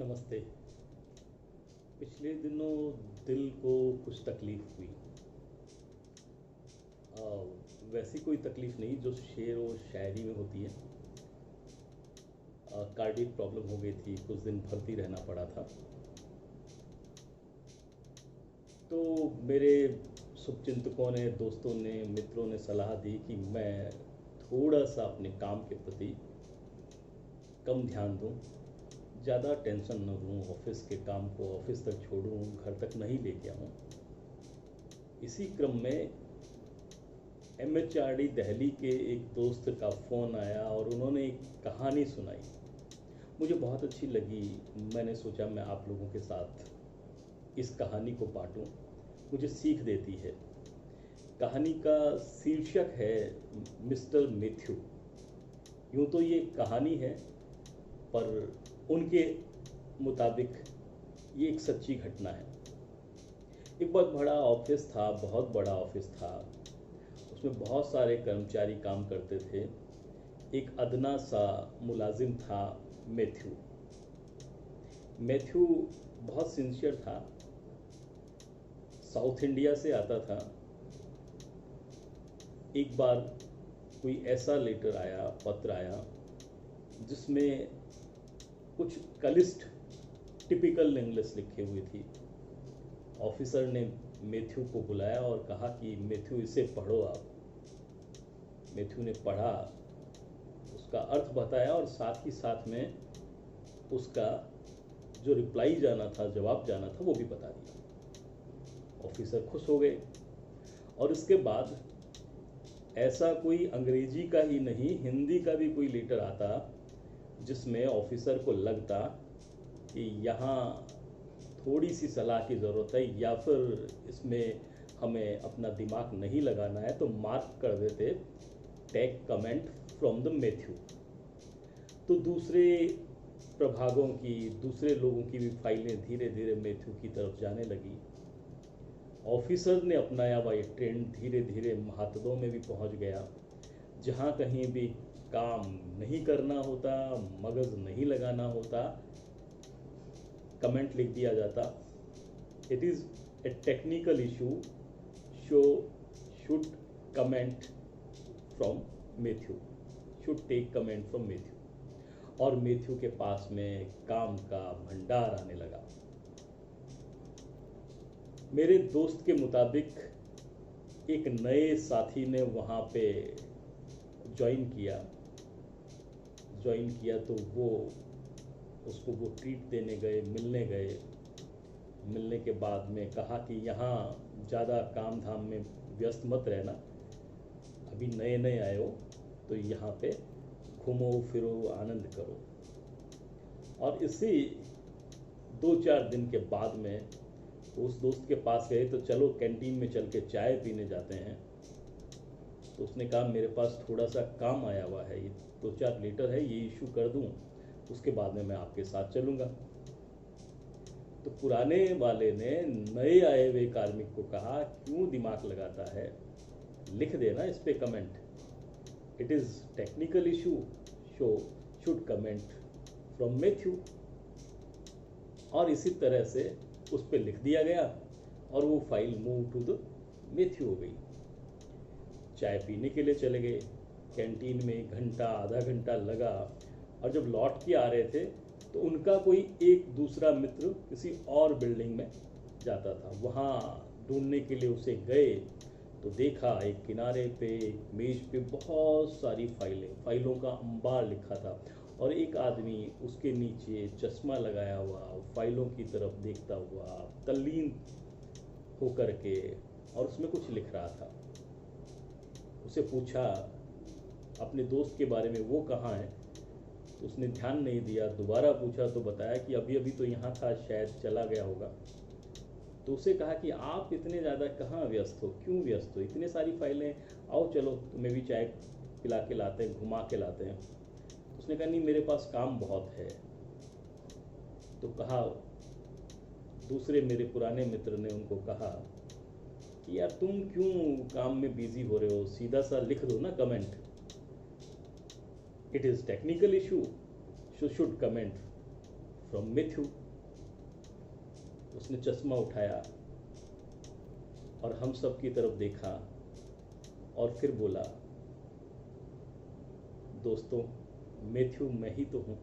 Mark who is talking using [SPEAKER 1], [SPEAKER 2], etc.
[SPEAKER 1] नमस्ते। पिछले दिनों दिल को कुछ तकलीफ़ हुई। वैसी कोई तकलीफ़ नहीं जो शेर व शायरी में होती है। कार्डियक प्रॉब्लम हो गई थी, कुछ दिन भर्ती रहना पड़ा था। तो मेरे शुभचिंतकों ने, दोस्तों ने, मित्रों ने सलाह दी कि मैं थोड़ा सा अपने काम के प्रति कम ध्यान दूं, ज़्यादा टेंशन न दूं, ऑफिस के काम को ऑफिस तक छोड़ूं, घर तक नहीं लेके आऊं। इसी क्रम में MHRD दिल्ली के एक दोस्त का फ़ोन आया और उन्होंने एक कहानी सुनाई। मुझे बहुत अच्छी लगी। मैंने सोचा मैं आप लोगों के साथ इस कहानी को बांटूं, मुझे सीख देती है। कहानी का शीर्षक है मिस्टर मैथ्यू। यूँ तो ये कहानी है, पर उनके मुताबिक ये एक सच्ची घटना है। एक बहुत बड़ा ऑफिस था, बहुत बड़ा ऑफिस था। उसमें बहुत सारे कर्मचारी काम करते थे। एक अदना सा मुलाजिम था, मैथ्यू। मैथ्यू बहुत सिंसियर था, साउथ इंडिया से आता था। एक बार कोई ऐसा लेटर आया, पत्र आया, जिसमें कुछ कलिस्ट टिपिकल इंग्लिश लिखी हुई थी। ऑफिसर ने मैथ्यू को बुलाया और कहा कि मैथ्यू इसे पढ़ो आप। मैथ्यू ने पढ़ा, उसका अर्थ बताया और साथ ही साथ में उसका जो रिप्लाई जाना था, जवाब जाना था, वो भी बता दिया। ऑफिसर खुश हो गए। और इसके बाद ऐसा कोई अंग्रेजी का ही नहीं, हिंदी का भी कोई लेटर आता जिसमें ऑफिसर को लगता कि यहाँ थोड़ी सी सलाह की ज़रूरत है या फिर इसमें हमें अपना दिमाग नहीं लगाना है, तो मार्क कर देते take comment from the Matthew. तो दूसरे प्रभागों की, दूसरे लोगों की भी फाइलें धीरे धीरे मैथ्यू की तरफ जाने लगी। ऑफिसर ने अपनाया हुआ ये ट्रेंड धीरे धीरे महातदों में भी पहुंच गया। जहां कहीं भी काम नहीं करना होता, मगज नहीं लगाना होता, कमेंट लिख दिया जाता। It is a technical issue, show should comment from Matthew, should take comment from Matthew. और मैथ्यू के पास में काम का भंडार आने लगा। मेरे दोस्त के मुताबिक एक नए साथी ने वहाँ पे ज्वाइन किया तो वो उसको वो ट्रीट देने गए, मिलने गए। मिलने के बाद में कहा कि यहाँ ज़्यादा काम धाम में व्यस्त मत रहना, अभी नए नए आए हो तो यहाँ पे घूमो फिरो, आनंद करो। और इसी 2-4 दिन के बाद में उस दोस्त के पास गए तो चलो कैंटीन में चल के चाय पीने जाते हैं। तो उसने कहा मेरे पास थोड़ा सा काम आया हुआ है, ये 2-4 लेटर है, ये इशू कर दूं, उसके बाद में मैं आपके साथ चलूँगा। तो पुराने वाले ने नए आए हुए कार्मिक को कहा क्यों दिमाग लगाता है, लिख देना इस पे comment. It is technical issue, show should comment from Matthew. और इसी तरह से उस पर लिख दिया गया और वो file move to the Matthew हो गई। चाय पीने के लिए चले गए। कैंटीन में 1 घंटा, आधा घंटा लगा। और जब लौट के आ रहे थे तो उनका कोई एक दूसरा मित्र किसी और बिल्डिंग में जाता था। वहाँ ढूंढने के लिए उसे गए तो देखा एक किनारे पे, एक मेज पे बहुत सारी फाइलों का अंबार लिखा था। और एक आदमी उसके नीचे चश्मा लगाया हुआ, फाइलों की तरफ देखता हुआ, तल्लीन होकर के, और उसमें कुछ लिख रहा था। उसे पूछा अपने दोस्त के बारे में, वो कहाँ है? तो उसने ध्यान नहीं दिया। दोबारा पूछा तो बताया कि अभी अभी तो यहाँ था, शायद चला गया होगा। तो उसे कहा कि आप इतने ज़्यादा कहाँ व्यस्त हो, क्यों व्यस्त हो, इतने सारी फाइलें, आओ चलो तुम्हें भी चाय पिला के लाते हैं, घुमा के लाते हैं। उसने कहा नहीं मेरे पास काम बहुत है। तो कहा, दूसरे मेरे पुराने मित्र ने उनको कहा कि यार तुम क्यों काम में बिजी हो रहे हो, सीधा सा लिख दो ना comment. It is technical issue, should comment from Matthew. उसने चश्मा उठाया और हम सब की तरफ देखा और फिर बोला, दोस्तों मैथ्यू मैं ही तो हूँ।